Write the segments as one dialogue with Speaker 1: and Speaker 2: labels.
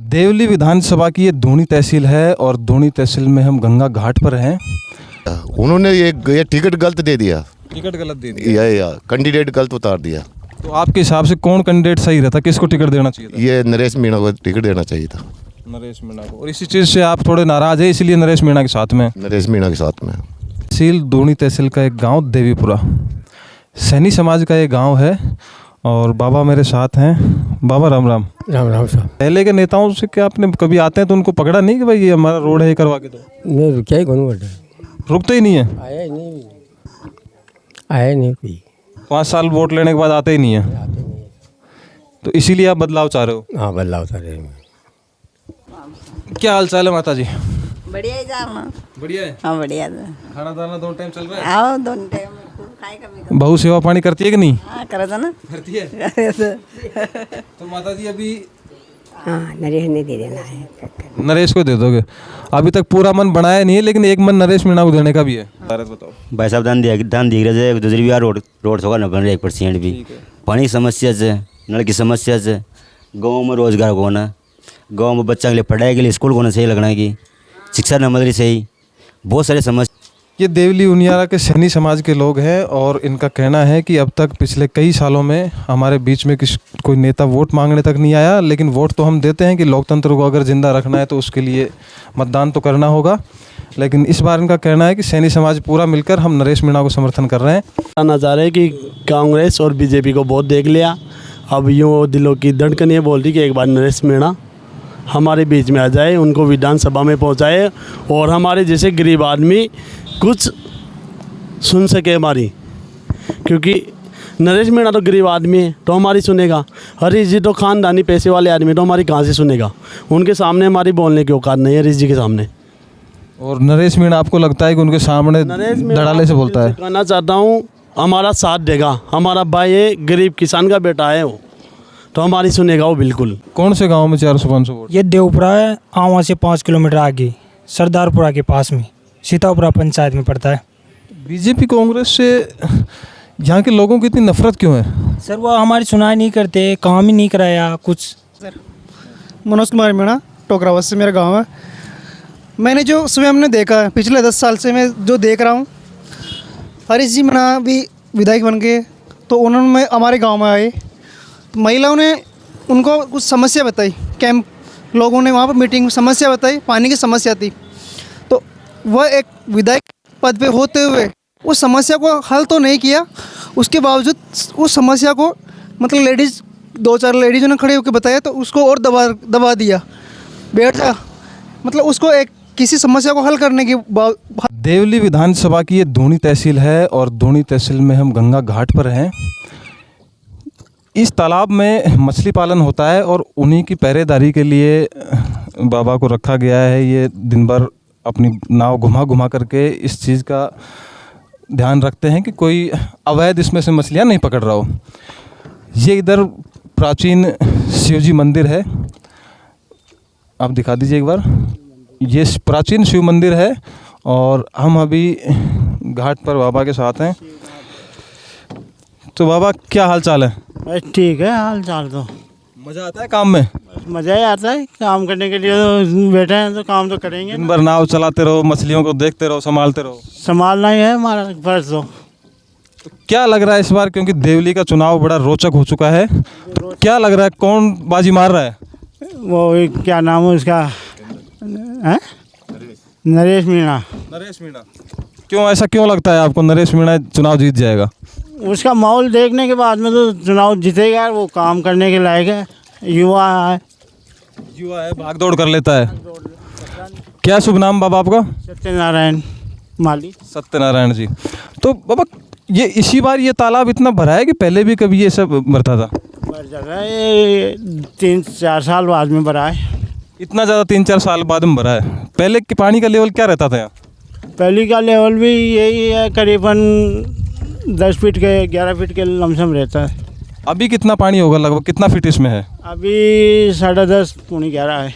Speaker 1: देवली विधानसभा की ये धूनी तहसील है और धूनी तहसील में हम गंगा घाट पर हैं।
Speaker 2: उन्होंने ये टिकट गलत दे दिया,
Speaker 1: टिकट गलत दे दिया
Speaker 2: या कैंडिडेट गलत उतार दिया।
Speaker 1: तो आपके हिसाब से कौन कैंडिडेट सही रहता, किसको टिकट देना चाहिए था?
Speaker 2: ये नरेश मीणा को टिकट देना चाहिए था।
Speaker 1: नरेश मीणा को। और इसी चीज़ से आप थोड़े नाराज है, इसलिए नरेश मीणा के साथ में।
Speaker 2: नरेश मीणा के साथ में
Speaker 1: तहसील धूनी तहसील का एक गांव देवीपुरा, सैनी समाज का ये गांव है और बाबा मेरे साथ हैं। बाबा राम राम।
Speaker 3: राम राम साहब।
Speaker 1: पहले के नेताओं से क्या आपने कभी आते हैं तो उनको पकड़ा नहीं कि भाई ये हमारा रोड है, ये करवा के दो?
Speaker 3: नहीं रुकिया ही कौन बटे,
Speaker 1: रुकते ही नहीं है।
Speaker 3: आया ही नहीं, आया नहीं कोई।
Speaker 1: 5 साल वोट लेने के बाद आते ही नहीं है, तो इसीलिए आप बदलाव चाह रहे हो?
Speaker 3: हाँ बदलाव था रहे।
Speaker 1: क्या हाल चाल है माता जी?
Speaker 4: बढ़िया ही जाना।
Speaker 1: बढ़िया है।
Speaker 4: हाँ बढ़िया।
Speaker 1: खाना दाना 2 टाइम चल रहा है?
Speaker 4: आओ दोनों टाइम खाए कभी।
Speaker 1: बहू सेवा पानी करती है कि नहीं?
Speaker 4: हाँ करो था ना।
Speaker 1: करती है। तो माता जी अभी
Speaker 3: हाँ नरेश ने दे देना है।
Speaker 1: नरेश को दे दोगे? अभी तक पूरा मन बनाया नहीं है, लेकिन एक मन नरेश मीणा को देने का भी है। बताओ
Speaker 5: भाई साहब, दान दिख रहे थे दूसरी भी रोड होगा न बन रहे 1% भी। पानी की समस्या से, नल की समस्या से, गाँव में रोजगार को ना, गाँव में बच्चा के लिए पढ़ाई के लिए स्कूल को ना सही लगना की, शिक्षा न मदरी सही, बहुत सारे समस्या।
Speaker 1: ये देवली उनियारा के सैनी समाज के लोग हैं और इनका कहना है कि अब तक पिछले कई सालों में हमारे बीच में कोई नेता वोट मांगने तक नहीं आया, लेकिन वोट तो हम देते हैं कि लोकतंत्र को अगर ज़िंदा रखना है तो उसके लिए मतदान तो करना होगा। लेकिन इस बार इनका कहना है कि सैनी समाज पूरा मिलकर हम नरेश मीणा को समर्थन कर रहे हैं।
Speaker 6: नज़ारे कि कांग्रेस और बीजेपी को बहुत देख लिया, अब यूँ दिलों की धड़कन ये बोल रही कि एक बार नरेश मीणा हमारे बीच में आ जाए, उनको विधानसभा में पहुंचाए और हमारे जैसे गरीब आदमी कुछ सुन सके हमारी, क्योंकि नरेश मीणा तो गरीब आदमी है तो हमारी सुनेगा, हरीश जी तो ख़ानदानी पैसे वाले आदमी तो हमारी कहाँ से सुनेगा, उनके सामने हमारी बोलने की औकात नहीं है हरीश जी के सामने।
Speaker 1: और नरेश मीणा आपको लगता है कि उनके सामने धड़ाले से बोलता है?
Speaker 6: कहना चाहता हूँ हमारा साथ देगा, हमारा भाई है, गरीब किसान का बेटा है वो, तो हमारी सुनेगा वो बिल्कुल।
Speaker 1: कौन से गाँव में 400-500 वोट?
Speaker 7: ये देवपुरा है, आवा से 5 किलोमीटर आगे सरदारपुरा के पास में सीतापुरा पंचायत में पड़ता है।
Speaker 1: बीजेपी कांग्रेस से यहाँ के लोगों की इतनी नफरत क्यों है?
Speaker 7: सर वो हमारी सुनाई नहीं करते, काम ही नहीं कराया कुछ।
Speaker 8: सर मनोज कुमार मीणा, टोकरावास से मेरा गांव है। मैंने जो स्वयं ने देखा है पिछले 10 साल से, मैं जो देख रहा हूँ, हरीश जी मीणा भी विधायक बन गए तो उन्होंने हमारे गांव में आए, महिलाओं ने उनको कुछ समस्या बताई, कैंप लोगों ने वहाँ पर मीटिंग में समस्या बताई, पानी की समस्या थी, तो वह एक विधायक पद पे होते हुए उस समस्या को हल तो नहीं किया, उसके बावजूद उस समस्या को मतलब लेडीज़ 2-4 लेडीज़ों ने खड़े होकर बताया तो उसको और दबा दिया, बैठ जा, मतलब उसको एक किसी समस्या को हल करने की।
Speaker 1: देवली विधानसभा की ये धूनी तहसील है और धूनी तहसील में हम गंगा घाट पर हैं। इस तालाब में मछली पालन होता है और उन्हीं की पहरेदारी के लिए बाबा को रखा गया है। ये दिन भर अपनी नाव घुमा करके इस चीज़ का ध्यान रखते हैं कि कोई अवैध इसमें से मछलियाँ नहीं पकड़ रहा हो। ये इधर प्राचीन शिवजी मंदिर है, आप दिखा दीजिए एक बार। ये प्राचीन शिव मंदिर है और हम अभी घाट पर बाबा के साथ हैं। तो बाबा क्या हाल चाल है?
Speaker 9: बस ठीक है हाल चाल तो।
Speaker 1: मज़ा आता है काम में?
Speaker 9: मज़ा ही आता है, काम करने के लिए तो बैठे हैं तो काम तो करेंगे।
Speaker 1: दिन भर नाव चलाते रहो, मछलियों को देखते रहो, संभालते रहो।
Speaker 9: संभालना ही है हमारा फर्ज तो।
Speaker 1: क्या लग रहा है इस बार, क्योंकि देवली का चुनाव बड़ा रोचक हो चुका है, क्या लग रहा है कौन बाजी मार रहा है?
Speaker 9: वो क्या नाम है उसका, है नरेश मीणा।
Speaker 1: नरेश मीणा। क्यों, ऐसा क्यों लगता है आपको नरेश मीणा चुनाव जीत जाएगा?
Speaker 9: उसका माहौल देखने के बाद में तो चुनाव जीतेगा, वो काम करने के लायक है, युवा है,
Speaker 1: भाग दौड़ कर लेता है। क्या शुभ नाम बाबा आपका?
Speaker 9: सत्यनारायण माली।
Speaker 1: सत्यनारायण जी। तो बाबा ये इसी बार ये तालाब इतना भरा है कि पहले भी कभी ये सब भरता था?
Speaker 9: भर जाता है, ये 3-4 साल बाद में भरा है।
Speaker 1: इतना ज़्यादा 3-4 साल बाद में भरा है? पहले के पानी का लेवल क्या रहता था यहाँ?
Speaker 9: पहले का लेवल भी यही है, करीबन 10 फीट के 11 फीट के लमसम रहता है।
Speaker 1: अभी कितना पानी होगा, लगभग कितना फीट इसमें है?
Speaker 9: अभी 10:30 पौने 11 है।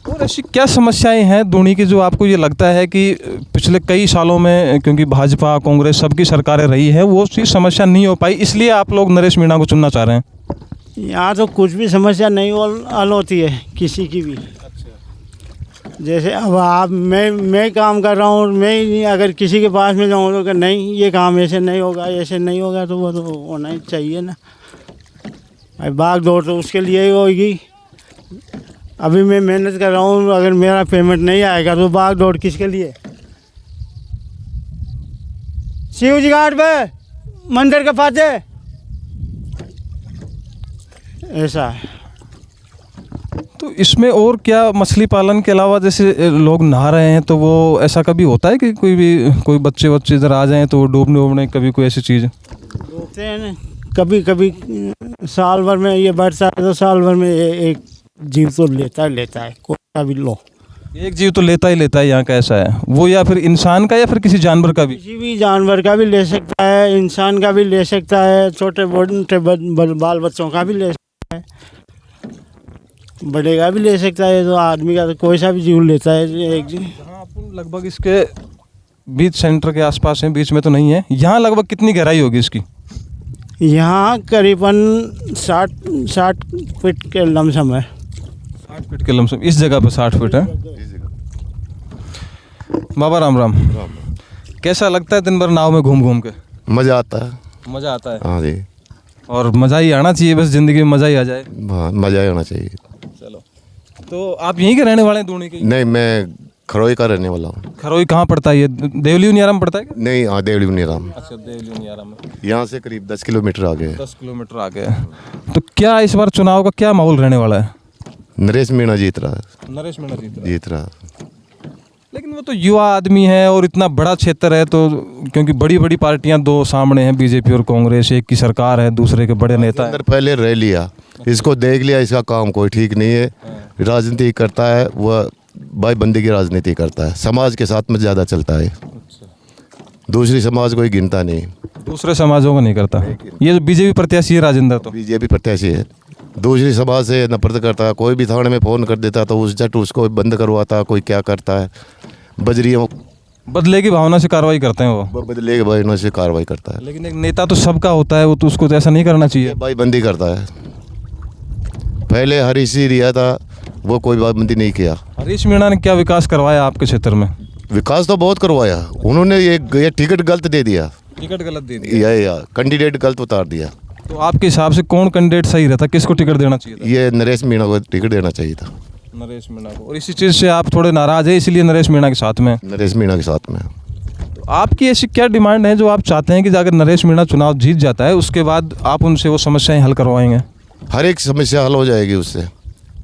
Speaker 1: और ऐसी क्या समस्याएं हैं धूनी की जो आपको ये लगता है कि पिछले कई सालों में, क्योंकि भाजपा कांग्रेस सबकी सरकारें रही है, वो चीज़ समस्या नहीं हो पाई, इसलिए आप लोग नरेश मीणा को चुनना चाह रहे हैं?
Speaker 9: यहाँ तो कुछ भी समस्या नहीं हल होती है किसी की भी। जैसे अब आप मैं काम कर रहा हूँ, मैं अगर किसी के पास में जाऊँ तो कि नहीं ये काम ऐसे नहीं होगा, ऐसे नहीं होगा, तो वो तो होना ही चाहिए ना भाई। भाग दौड़ तो उसके लिए ही होगी। अभी मैं मेहनत कर रहा हूँ, अगर मेरा पेमेंट नहीं आएगा तो भाग दौड़ किसके लिए? शिव जी घाट पे मंदिर के पास ऐसा है।
Speaker 1: तो इसमें और क्या, मछली पालन के अलावा जैसे लोग नहा रहे हैं तो वो ऐसा कभी होता है कि कोई बच्चे इधर आ जाएं तो डूबने वूबने, कभी कोई ऐसी चीज़?
Speaker 9: होते हैं ना कभी कभी, साल भर में ये बरसात है तो साल भर में एक जीव तो लेता है कोई सा भी लो।
Speaker 1: एक जीव तो लेता ही लेता है यहाँ का, ऐसा है वो? या फिर इंसान का या फिर किसी जानवर का भी?
Speaker 9: किसी भी जानवर का भी ले सकता है, इंसान का भी ले सकता है, छोटे मोटे बाल बच्चों का भी ले सकता है, बड़े का भी ले सकता है। तो आदमी का तो कोई सा भी जीव लेता है एक जीव।
Speaker 1: हाँ, अपन लगभग इसके बीच सेंटर के आसपास हैं, बीच में तो नहीं है। यहाँ लगभग कितनी गहराई होगी इसकी?
Speaker 9: यहाँ करीबन 60 फीट के लमसम है।
Speaker 1: 60 फीट के लमसम इस जगह पर 60 फीट है। बाबा राम राम। कैसा लगता है दिन भर नाव में घूम घूम के?
Speaker 2: मज़ा आता है।
Speaker 1: मज़ा आता है?
Speaker 2: हाँ जी।
Speaker 1: और मज़ा ही आना चाहिए, बस ज़िंदगी में मज़ा ही आ जाए।
Speaker 2: हाँ, मज़ा ही आना चाहिए।
Speaker 1: चलो, तो आप यहीं के रहने वाले हैं, दूनी के?
Speaker 2: नहीं, मैं खरोई का रहने वाला हूँ।
Speaker 1: खरोई कहाँ पड़ता है ये? देवली उनियारा में पड़ता है क्या?
Speaker 2: नहीं, हाँ, देवली उनियाराम।
Speaker 1: अच्छा, देवली उनियारा में।
Speaker 2: यहाँ से करीब 10 किलोमीटर आगे है।
Speaker 1: 10 किलोमीटर आगे है। तो क्या इस बार चुनाव का क्या माहौल रहने वाला है?
Speaker 2: नरेश मीणा जीत रहा है।
Speaker 1: नरेश मीणा
Speaker 2: जीत रहा।
Speaker 1: लेकिन वो तो युवा आदमी है और इतना बड़ा क्षेत्र है, तो क्योंकि बड़ी बड़ी पार्टियां दो सामने हैं, बीजेपी और कांग्रेस, एक की सरकार है, दूसरे के बड़े नेता हैं।
Speaker 2: अंदर पहले रह लिया, इसको देख लिया, इसका काम कोई ठीक नहीं है, राजनीति करता है, वह भाई बंदी की राजनीति करता है, समाज के साथ में ज़्यादा चलता है, दूसरी समाज कोई गिनता नहीं,
Speaker 1: दूसरे समाजों को नहीं करता। ये जो बीजेपी प्रत्याशी है राजेंद्र, तो
Speaker 2: बीजेपी प्रत्याशी है, दूसरी समाज से नफरत करता है। कोई भी थाने में फ़ोन कर देता तो उस झट उसको बंद करवाता, कोई क्या करता है, बजरियों
Speaker 1: बदले की भावना से कार्रवाई करते हैं वो।
Speaker 2: बदले के भाई से कार्रवाई करता है।
Speaker 1: लेकिन एक नेता तो सबका होता है, वो तो उसको तो ऐसा नहीं करना चाहिए।
Speaker 2: भाई बंदी करता है। पहले हरीश जी रिया था, वो कोई बंदी नहीं किया।
Speaker 1: हरीश मीणा ने क्या विकास करवाया आपके क्षेत्र में?
Speaker 2: विकास तो बहुत करवाया उन्होंने। ये टिकट गलत दे दिया,
Speaker 1: टिकट गलत दे दिया,
Speaker 2: या कैंडिडेट गलत उतार दिया।
Speaker 1: तो आपके हिसाब से कौन कैंडिडेट सही रहता, किसको टिकट देना चाहिए था?
Speaker 2: ये नरेश मीणा को टिकट देना चाहिए था।
Speaker 1: नरेश मीणा को। और इसी चीज़ से आप थोड़े नाराज है, इसलिए नरेश मीणा के साथ में?
Speaker 2: नरेश मीणा के साथ में।
Speaker 1: तो आपकी ऐसी क्या डिमांड है जो आप चाहते हैं कि अगर नरेश मीणा चुनाव जीत जाता है उसके बाद आप उनसे वो समस्याएं हल करवाएंगे?
Speaker 2: हर एक समस्या हल हो जाएगी उससे।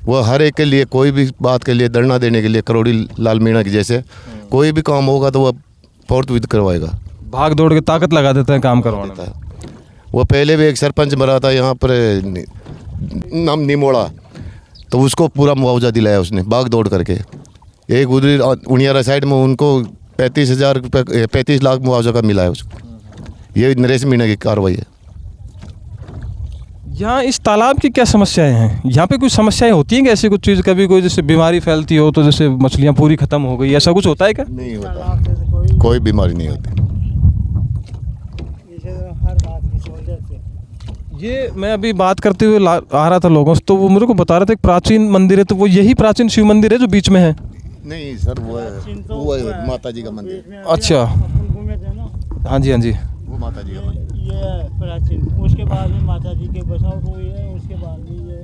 Speaker 2: वो हर एक के लिए, कोई भी बात के लिए धरना देने के लिए, करोड़ी लाल मीणा की जैसे कोई भी काम होगा तो वह फोर्थ करवाएगा।
Speaker 1: भाग दौड़ के ताकत लगा देते हैं काम करवाने में।
Speaker 2: वो पहले भी एक सरपंच मरा था यहाँ पर, नाम निमोड़ा, तो उसको पूरा मुआवजा दिलाया उसने भाग दौड़ करके। एक उधर उनियारा साइड में उनको 35 लाख मुआवजा का मिला है उसको। ये नरेश मीणा की कार्रवाई है।
Speaker 1: यहाँ इस तालाब की क्या समस्याएं हैं? यहाँ पे कुछ समस्याएं होती हैं क्या, ऐसी कुछ चीज़? कभी कोई जैसे बीमारी फैलती हो तो जैसे मछलियाँ पूरी ख़त्म हो गई, ऐसा कुछ होता है क्या?
Speaker 2: नहीं होता, कोई बीमारी नहीं होती।
Speaker 1: ये मैं अभी बात करते हुए आ रहा था लोगों से, तो वो मेरे को बता रहे थे एक प्राचीन मंदिर है, तो वो यही प्राचीन शिव मंदिर है जो बीच में है?
Speaker 2: नहीं सर, वो है माता जी का मंदिर।
Speaker 1: अच्छा, हाँ जी, हाँ जी,
Speaker 2: वो माता जी का मंदिर।
Speaker 9: ये प्राचीन, उसके बाद में माता जी के बसाव हुई है, उसके बाद में ये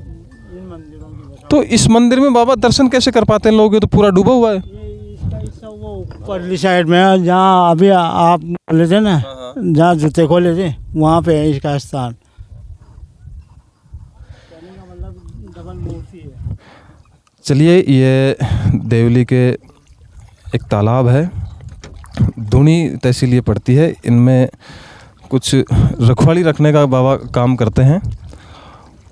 Speaker 9: इन मंदिरों की बसाव।
Speaker 1: तो इस मंदिर में बाबा दर्शन कैसे कर पाते हैं लोग? ये तो पूरा डूबा हुआ है।
Speaker 9: ये इसका हिस्सा वो ऊपरली साइड में है, जहाँ अभी आप खोले थे ना, जहाँ जूते खोले थे, वहाँ पे है इसका स्थान।
Speaker 1: चलिए, ये देवली के एक तालाब है, दूनी तहसील ये पड़ती है, इनमें कुछ रखवाली रखने का बाबा काम करते हैं।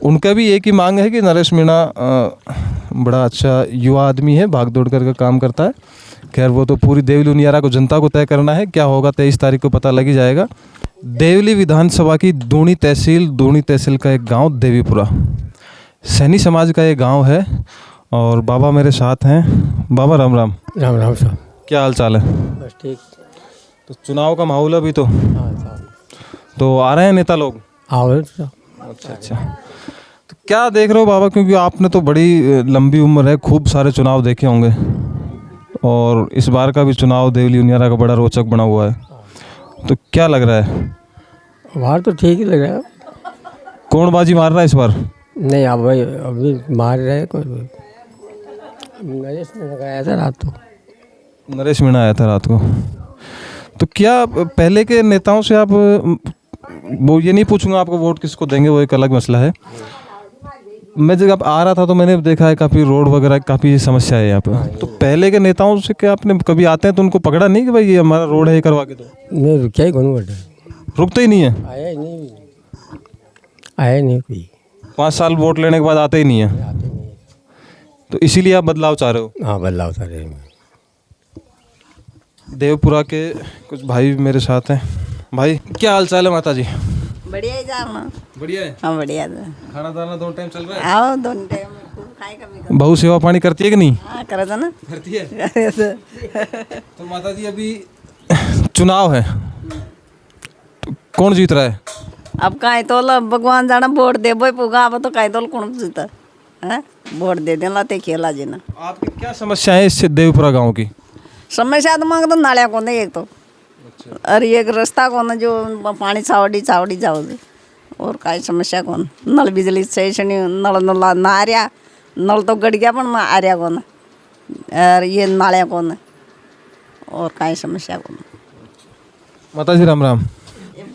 Speaker 1: उनका भी एक ही मांग है कि नरेश मीणा बड़ा अच्छा युवा आदमी है, भाग दौड़ करके काम करता है। खैर वो तो पूरी देवली उनियारा को जनता को तय करना है, क्या होगा 23 तारीख को पता लग ही जाएगा। देवली विधानसभा की दूनी तहसील का एक गांव देवीपुरा, सैनी समाज का ये गांव है। और बाबा मेरे साथ हैं। बाबा राम राम।
Speaker 3: राम राम साहब।
Speaker 1: क्या हाल चाल है?
Speaker 3: बस ठीक।
Speaker 1: तो चुनाव का माहौल अभी तो
Speaker 3: हाँ साहब।
Speaker 1: तो आ रहे हैं नेता लोग?
Speaker 3: आओ।
Speaker 1: अच्छा, तो क्या देख रहे हो बाबा, क्योंकि आपने तो बड़ी लंबी उम्र है, खूब सारे चुनाव देखे होंगे और इस बार का भी चुनाव देवली उनियारा का बड़ा रोचक बना हुआ है, तो क्या लग रहा है?
Speaker 3: बाहर तो ठीक ही लग रहा है।
Speaker 1: कौन बाजी मार रहा है इस बार?
Speaker 3: नहीं अब भाई अभी मार रहे कोई नरेश ने लगाया था रात को।
Speaker 1: नरेश मीणा आया था रात को। तो क्या पहले के नेताओं से आप, वो ये नहीं पूछूंगा आपको वोट किसको देंगे, वो एक अलग मसला है। मैं जब आ रहा था तो मैंने देखा है काफ़ी रोड वगैरह काफ़ी समस्या है यहाँ पर। तो पहले के नेताओं से क्या आपने कभी आते हैं तो उनको पकड़ा नहीं कि भाई ये हमारा रोड है, ये करवा के दो?
Speaker 3: नहीं रुका ही कौन बटे,
Speaker 1: रुकते ही नहीं है।
Speaker 3: आया नहीं कोई।
Speaker 1: 5 साल वोट लेने के बाद आते ही नहीं है, तो इसीलिए आप बदलाव चाह रहे हो?
Speaker 3: हाँ बदलाव था रहे।
Speaker 1: देवपुरा के कुछ भाई मेरे साथ हैं। भाई क्या हाल चाल है माता जी?
Speaker 4: बढ़िया ही जाओ ना।
Speaker 1: बढ़िया है।
Speaker 4: हाँ बढ़िया जा।
Speaker 1: खाना दाना दोनों टाइम चल रहा है?
Speaker 4: आओ दोनों टाइम खूब खाए कभी।
Speaker 1: बहू सेवा पानी करती है कि नहीं?
Speaker 4: हाँ कर दो ना।
Speaker 1: करती है। तो माता जी अभी चुनाव है, तो कौन जीत रहा है?
Speaker 4: अब काहे तो भगवान जाना वोट दे बोई पुगा, अब तो काहे तो कौन जीता है, वोट दे देना ते खेला जीना।
Speaker 1: आपकी क्या समस्या है इस देवपुरा गांव की?
Speaker 4: समस्या तो मांग तो नालिया को नहीं एक तो, अरे एक रास्ता कौन जो पानी छावड़ी छावड़ी जाओ, और काई समस्या कौन, नल बिजली से नल नल ना आ रहा, नल तो गड़ गया पण आ रहा कौन, और ये नालिया कौन, और काई समस्या कौन।
Speaker 1: माता जी राम राम।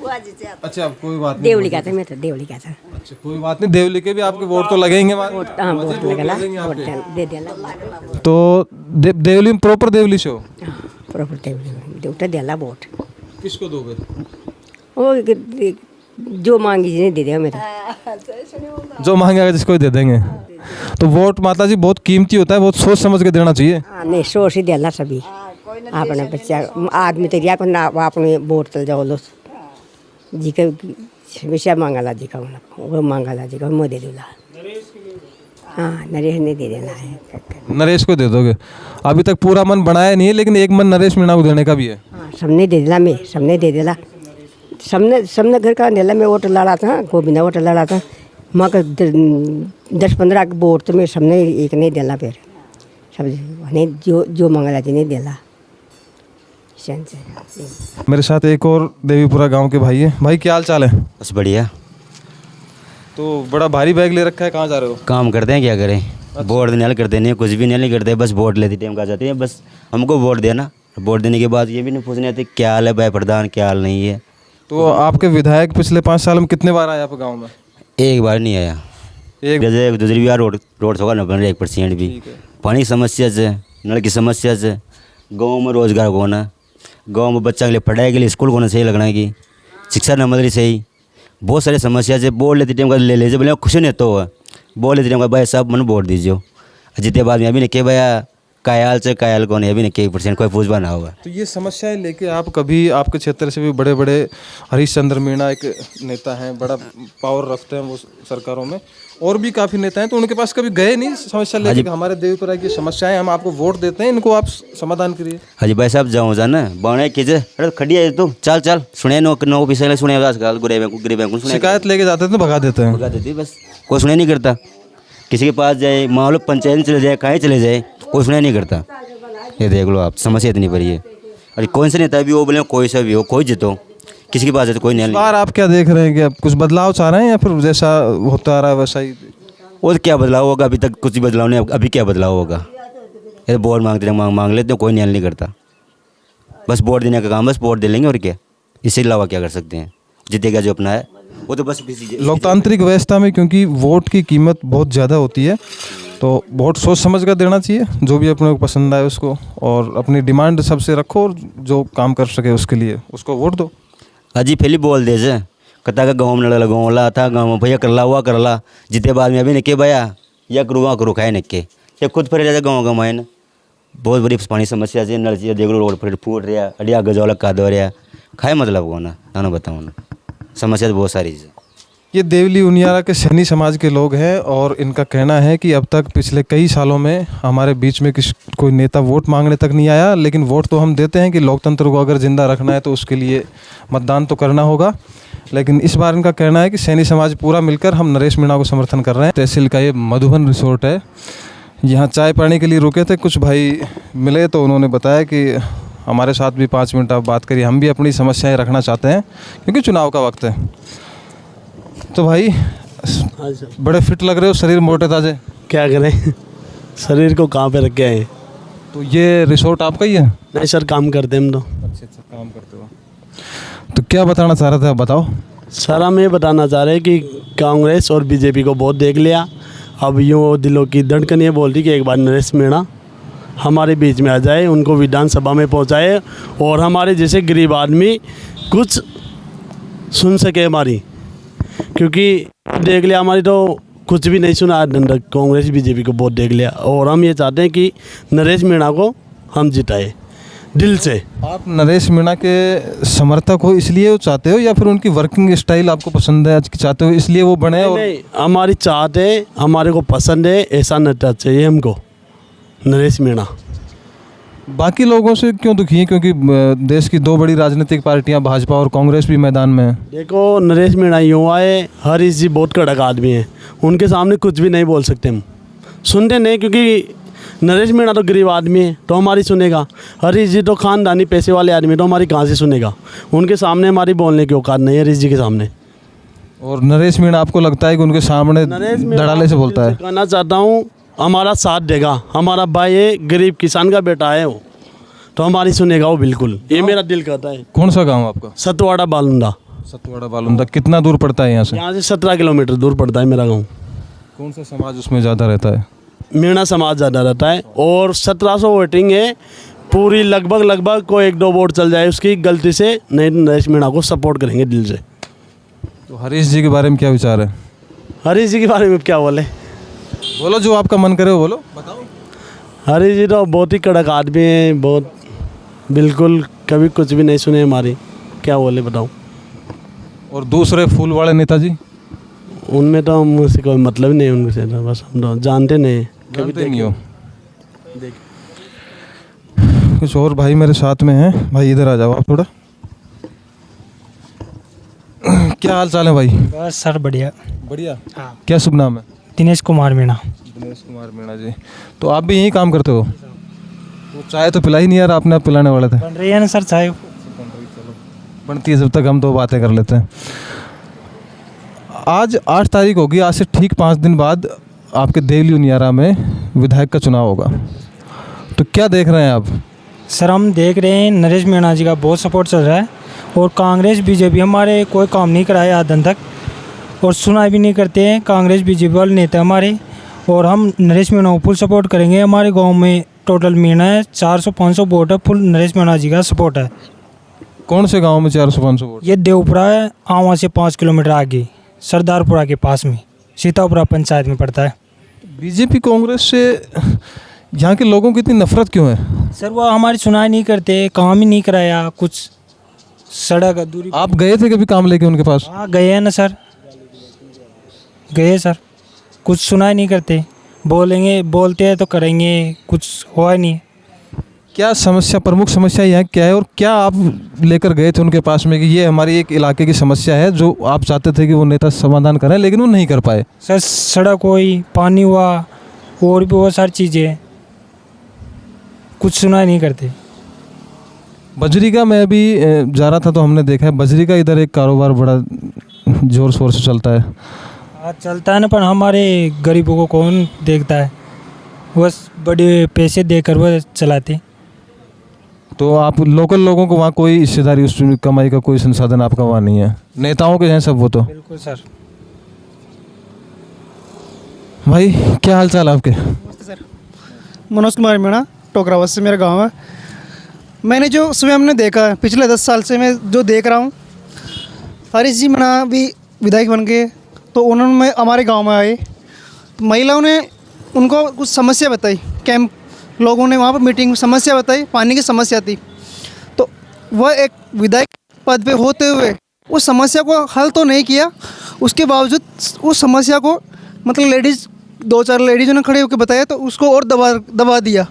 Speaker 4: बुआ जी से
Speaker 1: अच्छा कोई बात नहीं।
Speaker 3: देवली का था, मैं तो देवली का था।
Speaker 1: अच्छा कोई बात नहीं, देवली के भी आपके वोट तो लगेंगे।
Speaker 3: हाँ वोट लगना, वोट दे देना।
Speaker 1: तो देवली में प्रॉपर देवली से हो?
Speaker 3: हाँ प्रॉपर देवली उठा देला वोट।
Speaker 1: किसको दोगे?
Speaker 3: वो जो मांगी जी ने दे दिया मेरा।
Speaker 1: जो मांगेगा जिसको ही दे देंगे। तो वोट माता जी बहुत कीमती होता है, बहुत सोच समझ के देना चाहिए।
Speaker 3: हाँ नहीं सोच ही देला सभी, अपने बच्चा आदमी तो रिया ना अपने वोट चल जाओ लो जी का विषय मांगला जी का, वो मांगला जी का मैं दे दूला। हाँ नरेश ने दे देना है।
Speaker 1: नरेश को दे दोगे? अभी तक पूरा मन बनाया नहीं है, लेकिन एक मन नरेश मीणा को देने का भी है।
Speaker 3: हाँ सबने दे दिला, मैं सबने दे दिला, सबने घर का दिला। मैं वोट लड़ा था, कोई बिना वोट लड़ा था, माँ का 10-15 वोट तो मैं सबने एक नहीं दिला, फिर सब नहीं जो मांगला जी ने दिला।
Speaker 1: मेरे साथ एक और देवीपुरा गांव के भाई है। भाई क्या हाल चाल है?
Speaker 5: बस बढ़िया।
Speaker 1: तो बड़ा भारी बैग ले रखा है, कहाँ जा रहे हो?
Speaker 5: काम करते हैं, क्या करें। वोट देने वाले करते नहीं, कुछ भी नहीं करते, बस वोट लेते टाइम का जाते हैं, बस हमको वोट देना। वोट देने के बाद ये भी नहीं पूछने आते क्या हाल है भाई प्रधान, क्या हाल नहीं है।
Speaker 1: तो आपके विधायक पिछले 5 साल में कितने बार आए आपके गाँव में?
Speaker 5: एक बार नहीं आया।
Speaker 1: एक
Speaker 5: जैसे दूसरी बार रोड होगा ना बन रहा 1% भी। पानी की समस्या से, नल की समस्या से, गाँव में रोजगार को ना, गाँव में बच्चा के लिए पढ़ाई के लिए स्कूल को ना सही लगना की, शिक्षा न मिल सही, बहुत सारी समस्या से। बोल लेते टाइम का ले लीजिए, बोले खुश नहीं तो हुआ, बोल लेते टाइम का भाई साहब मन वोट दीजिए। जितने बाद में अभी ने के भैया कायाल से कायाल कौन है, अभी ने के % कोई पूछवा ना होगा।
Speaker 1: तो ये समस्याएं लेके आप कभी, आपके क्षेत्र से भी बड़े बड़े हरीश चंद्र मीणा एक नेता हैं, बड़ा पावर रखते हैं वो सरकारों में, और भी काफ़ी नेता हैं, तो उनके पास कभी गए नहीं समस्या लेके कि हमारे देवीपुरा की समस्याएं, हम आपको वोट देते हैं, इनको आप समाधान करिए?
Speaker 5: हाजी भाई साहब जाओ जाना बावने कीजिए, अरे खड़ी है तू, चल चल सुने नो पिछले सुने गरीब
Speaker 1: शिकायत लेके जाते हैं तो भगा देते हैं।
Speaker 5: भगा देती, बस कोई सुने नहीं करता। किसी के पास जाए, मान लो पंचायत में चले जाए, कहीं चले जाए, कोई सुने नहीं करता। ये देख लो आप, समस्या इतनी बड़ी है। अरे कौन सा नेता भी हो, बोले कोई सा भी हो, कोई जीतो, किसी के पास जाए तो कोई नहीं।
Speaker 1: बार आप क्या देख रहे हैं कि आप कुछ बदलाव चाह रहे हैं या फिर जैसा होता आ रहा है वैसा ही?
Speaker 5: और क्या बदलाव होगा, अभी तक कुछ बदलाव नहीं, अभी क्या बदलाव होगा। ये वोट मांगते मांग लेते हैं, कोई न्याय नहीं करता। बस वोट देने का काम, बस वोट दे लेंगे और क्या, इससे अलावा क्या कर सकते हैं। जीतेगा जो अपना है वो तो बस।
Speaker 1: लोकतांत्रिक व्यवस्था में क्योंकि वोट की कीमत बहुत ज़्यादा होती है, तो वोट सोच समझ कर देना चाहिए, जो भी अपने को पसंद आए उसको, और अपनी डिमांड सबसे रखो, और जो काम कर सके उसके लिए उसको वोट दो।
Speaker 5: अजी पहले बोल दे जे कता का गाँव में लड़ा गाँव ला था, गाँव में भैया करला हुआ करला, जितने बाद में अभी ने के भैया या करूँ वहाँ करूँ खाए ने के, या खुद फिर जाता गाँव का मायन बहुत बड़ी पानी समस्या से, नल देख लो रोड पर फूट रहा, अड़िया गजौला का दो रहा, खाए मतलब को ना बताऊँ ना, समस्या तो बहुत सारी है।
Speaker 1: ये देवली उनियारा के सैनी समाज के लोग हैं, और इनका कहना है कि अब तक पिछले कई सालों में हमारे बीच में कोई नेता वोट मांगने तक नहीं आया, लेकिन वोट तो हम देते हैं कि लोकतंत्र को अगर ज़िंदा रखना है तो उसके लिए मतदान तो करना होगा। लेकिन इस बार इनका कहना है कि सैनी समाज पूरा मिलकर हम नरेश मीणा को समर्थन कर रहे हैं। तहसील का ये मधुबन रिसोर्ट है, यहाँ चाय पानी के लिए रुके थे, कुछ भाई मिले तो उन्होंने बताया कि हमारे साथ भी 5 मिनट आप बात करिए, हम भी अपनी समस्याएं रखना चाहते हैं क्योंकि चुनाव का वक्त है। तो भाई बड़े फिट लग रहे हो, शरीर मोटे ताजे।
Speaker 6: क्या करें शरीर को कहाँ पे रख के आए।
Speaker 1: तो ये रिसोर्ट आपका ही है?
Speaker 6: नहीं सर, काम करते हम तो।
Speaker 1: अच्छा काम करते हो। तो क्या बताना चाह रहे थे आप, बताओ।
Speaker 6: सर हम ये बताना चाह रहे हैं कि कांग्रेस और बीजेपी को बहुत देख लिया, अब यूँ दिलों की धड़कन ये बोल रही कि एक बार नरेश मीणा हमारे बीच में आ जाए, उनको विधानसभा में पहुंचाए और हमारे जैसे गरीब आदमी कुछ सुन सके हमारी, क्योंकि देख लिया हमारी तो कुछ भी नहीं सुना आज। कांग्रेस बीजेपी को बहुत देख लिया और हम ये चाहते हैं कि नरेश मीणा को हम जिताए दिल से।
Speaker 1: आप नरेश मीणा के समर्थक हो इसलिए वो चाहते हो, या फिर उनकी वर्किंग स्टाइल आपको पसंद है आज की चाहते हो इसलिए वो बने? और
Speaker 6: नहीं, हमारी चाहत है, हमारे को पसंद है, ऐसा नेता चाहिए हमको नरेश मीणा।
Speaker 1: बाकी लोगों से क्यों दुखी है? क्योंकि देश की 2 बड़ी राजनीतिक पार्टियां भाजपा और कांग्रेस भी मैदान में है।
Speaker 6: देखो नरेश मीणा यूँ आए, हरीश जी बहुत कड़क आदमी हैं, उनके सामने कुछ भी नहीं बोल सकते हम, सुनते नहीं, क्योंकि नरेश मीणा तो गरीब आदमी है तो हमारी सुनेगा, हरीश जी तो खानदानी पैसे वाले आदमी तो हमारी कहाँ से सुनेगा, उनके सामने हमारी बोलने की औकात नहीं है हरीश जी के सामने।
Speaker 1: और नरेश मीणा आपको लगता है कि उनके सामने धड़ाले से बोलता है?
Speaker 6: कहना चाहता हूँ हमारा साथ देगा, हमारा भाई है, गरीब किसान का बेटा है वो, तो हमारी सुनेगा वो बिल्कुल, ये मेरा दिल कहता है।
Speaker 1: कौन सा गाँव आपका?
Speaker 6: सतवाड़ा बालुंडा।
Speaker 1: सतवाड़ा बालुंदा कितना दूर पड़ता है यहाँ से?
Speaker 6: यहाँ से 17 किलोमीटर दूर पड़ता है मेरा गाँव।
Speaker 1: कौन सा समाज उसमें ज़्यादा रहता है?
Speaker 6: मीणा समाज ज़्यादा रहता है और 1700 वोटिंग है पूरी, लगभग कोई 1-2 वोट चल जाए उसकी गलती से, नहीं नरेश मीणा को सपोर्ट करेंगे दिल से।
Speaker 1: तो हरीश जी के बारे में क्या विचार है?
Speaker 6: हरीश जी के बारे में क्या बोले?
Speaker 1: बोलो जो आपका मन करे वो बोलो, बताओ।
Speaker 6: हरीश जी तो बहुत ही कड़क आदमी है, बहुत बिल्कुल कभी कुछ भी नहीं सुने हमारी, क्या बोले बताओ।
Speaker 1: और दूसरे फूल वाले नेताजी?
Speaker 6: उनमें तो हमसे कोई मतलब नहीं है, उनसे तो बस हम तो जानते नहीं,
Speaker 1: जानते नहीं हो। कुछ और भाई मेरे साथ में हैं, भाई इधर आ जाओ आप थोड़ा। क्या हाल चाल है भाई?
Speaker 7: बस सर बढ़िया।
Speaker 1: बढ़िया। हाँ। क्या शुभ नाम है?
Speaker 7: दिनेश कुमार मीणा।
Speaker 1: दिनेश कुमार मीणा जी, तो आप भी यहीं काम करते हो? तो चाय तो पिलाई नहीं यार आपने, आप पिलाने वाले थे।
Speaker 7: बन रही है ना सर चाय?
Speaker 1: बनती है, जब तक हम 2 बातें कर लेते हैं। आज 8 तारीख होगी, आज से ठीक 5 दिन बाद आपके देवली उनियारा में विधायक का चुनाव होगा, तो क्या देख रहे हैं आप?
Speaker 7: सर हम देख रहे हैं नरेश मीणा जी का बहुत सपोर्ट चल रहा है और कांग्रेस बीजेपी हमारे कोई काम नहीं कराए आज दिन तक और सुनाई भी नहीं करते हैं कांग्रेस बीजेपी वाले नेता हमारे, और हम नरेश मीणा को फुल सपोर्ट करेंगे। हमारे गांव में टोटल मीणा है, 400-500 वोट है, फुल नरेश मीणा जी का सपोर्ट है।
Speaker 1: कौन से गांव में 400-500 वोट?
Speaker 7: ये देवपुरा है, आवा से 5 किलोमीटर आगे सरदारपुरा के पास में, सीतापुरा पंचायत में पड़ता है।
Speaker 1: बीजेपी कांग्रेस से यहाँ के लोगों की इतनी नफरत क्यों है?
Speaker 7: सर वो हमारी सुनाई नहीं करते, काम ही नहीं कराया, कुछ सड़क दूरी।
Speaker 1: आप गए थे कभी काम लेके उनके पास?
Speaker 7: हाँ गए हैं ना सर, गए सर, कुछ सुनाई नहीं करते, बोलेंगे बोलते हैं तो करेंगे, कुछ हुआ नहीं।
Speaker 1: क्या समस्या, प्रमुख समस्या यहाँ क्या है और क्या आप लेकर गए थे उनके पास में कि ये हमारी एक इलाके की समस्या है जो आप चाहते थे कि वो नेता समाधान करें लेकिन वो नहीं कर पाए?
Speaker 7: सर सड़क हुई, पानी हुआ और भी बहुत सारी चीज़ें, कुछ सुनाई नहीं करते।
Speaker 1: बजरी का मैं अभी जा रहा था तो हमने देखा है बजरी का इधर एक कारोबार बड़ा ज़ोर शोर से चलता है।
Speaker 7: हाँ चलता है ना, पर हमारे गरीबों को कौन देखता है, बस बड़े पैसे देकर वो चलाते।
Speaker 1: तो आप लोकल लोगों को वहाँ कोई हिस्सेदारी, उस कमाई का कोई संसाधन आपका वहाँ नहीं है? नेताओं के हैं सब वो तो।
Speaker 7: बिल्कुल सर।
Speaker 1: भाई क्या हाल चाल आपके?
Speaker 8: सर मनोज कुमार मीणा, टोकरावत से मेरा गांव है। मैंने जो स्वयं ने देखा है पिछले 10 साल से, मैं जो देख रहा हूँ, हरीश जी मीणा भी विधायक बन गए तो उन्होंने हमारे गांव में आए, महिलाओं ने उनको कुछ समस्या बताई, कैंप लोगों ने वहाँ पर मीटिंग में समस्या बताई, पानी की समस्या थी, तो वह एक विधायक पद पे होते हुए उस समस्या को हल तो नहीं किया, उसके बावजूद उस समस्या को मतलब लेडीज़ 2-4 लेडीज़ों ने खड़े होकर बताया तो उसको और दबा दिया,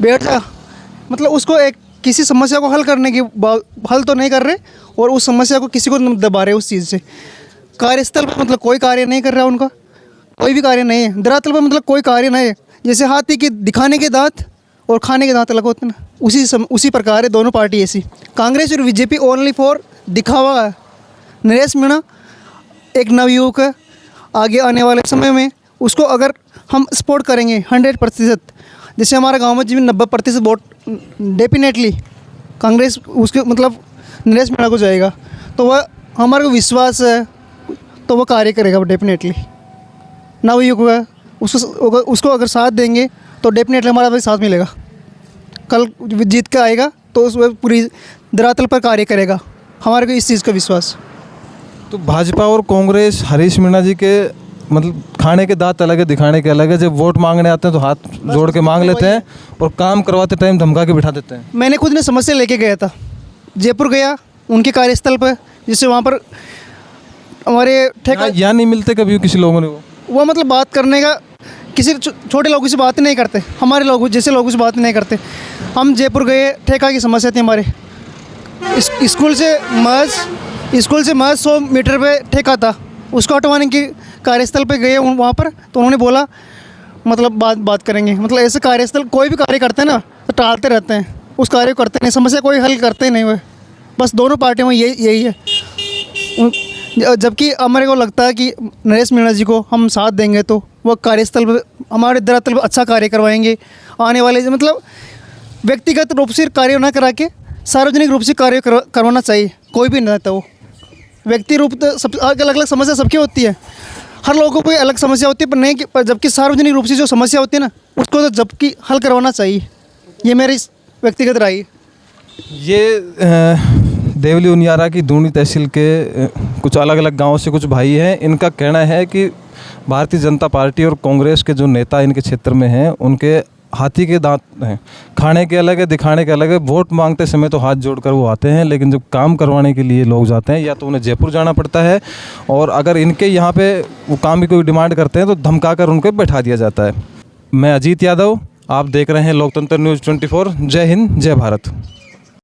Speaker 8: बैठ जा, मतलब उसको एक किसी समस्या को हल करने की हल तो नहीं कर रहे, और उस समस्या को किसी को दबा रहे उस चीज़ से। कार्यस्थल पर मतलब कोई कार्य नहीं कर रहा उनका, कोई भी कार्य नहीं है। धरातल पर मतलब कोई कार्य नहीं है। जैसे हाथी के दिखाने के दांत और खाने के दांत अलग होते हैं ना, उसी प्रकार है दोनों पार्टी ऐसी। कांग्रेस और बीजेपी ओनली फॉर दिखावा है। नरेश मीणा एक नवयुवक है, आगे आने वाले समय में उसको अगर हम सपोर्ट करेंगे 100%, जैसे हमारे गांव में जिन 90% वोट डेफिनेटली कांग्रेस उसके मतलब नरेश मीणा को जाएगा, तो वह हमारे को विश्वास है, तो वह कार्य करेगा डेफिनेटली। नवयुवक है, उसको अगर साथ देंगे तो डेफिनेटली हमारा भी साथ मिलेगा। कल जीत के आएगा तो उस पूरी धरातल पर कार्य करेगा, हमारे को इस चीज़ का विश्वास।
Speaker 1: तो भाजपा और कांग्रेस हरीश मीणा जी के मतलब खाने के दांत अलग है, दिखाने के अलग है। जब वोट मांगने आते हैं तो हाथ जोड़ के मांग लेते हैं और काम करवाते टाइम धमका के बिठा देते हैं।
Speaker 8: मैंने खुद ने समस्या लेके गया था, जयपुर गया उनके कार्यस्थल पर, जिससे वहाँ पर हमारे ठेका
Speaker 1: यहाँ नहीं मिलते कभी किसी लोगों ने
Speaker 8: वो मतलब बात करने का, किसी छोटे लोगों से बात नहीं करते, हमारे लोग जैसे लोगों से बात नहीं करते। हम जयपुर गए, ठेका की समस्या थी हमारे। स्कूल से महज 100 मीटर पे ठेका था, उसको हटवाने के कार्यस्थल पे गए वहाँ पर, तो उन्होंने बोला मतलब बात करेंगे। मतलब ऐसे कार्यस्थल कोई भी कार्य करते हैं ना तो टालते रहते हैं, उस कार्य को करते नहीं, समस्या कोई हल करते नहीं हुए। बस दोनों पार्टियों में यही है। जबकि हमारे को लगता है कि नरेश मीणा जी को हम साथ देंगे तो वह कार्यस्थल पर हमारे धरातल पर अच्छा कार्य करवाएंगे। आने वाले मतलब व्यक्तिगत रूप से कार्य न करा के सार्वजनिक रूप से कार्य करवाना चाहिए। कोई भी नहीं था वो व्यक्ति रूप तो सब अलग अलग समस्या सबकी होती है, हर लोगों को कोई अलग समस्या होती है, पर नहीं पर जबकि सार्वजनिक रूप से जो समस्या होती है ना उसको तो जबकि हल करवाना चाहिए। ये मेरी व्यक्तिगत राय है।
Speaker 1: ये देवली उनियारा की दूनी तहसील के कुछ अलग अलग गांवों से कुछ भाई हैं। इनका कहना है कि भारतीय जनता पार्टी और कांग्रेस के जो नेता इनके क्षेत्र में हैं उनके हाथी के दांत हैं, खाने के अलग है, दिखाने के अलग है। वोट मांगते समय तो हाथ जोड़कर वो आते हैं, लेकिन जब काम करवाने के लिए लोग जाते हैं या तो उन्हें जयपुर जाना पड़ता है, और अगर इनके यहाँ पे वो काम की कोई डिमांड करते हैं तो धमका कर उनको बैठा दिया जाता है। मैं अजीत यादव, आप देख रहे हैं लोकतंत्र न्यूज़ 24। जय हिंद, जय भारत।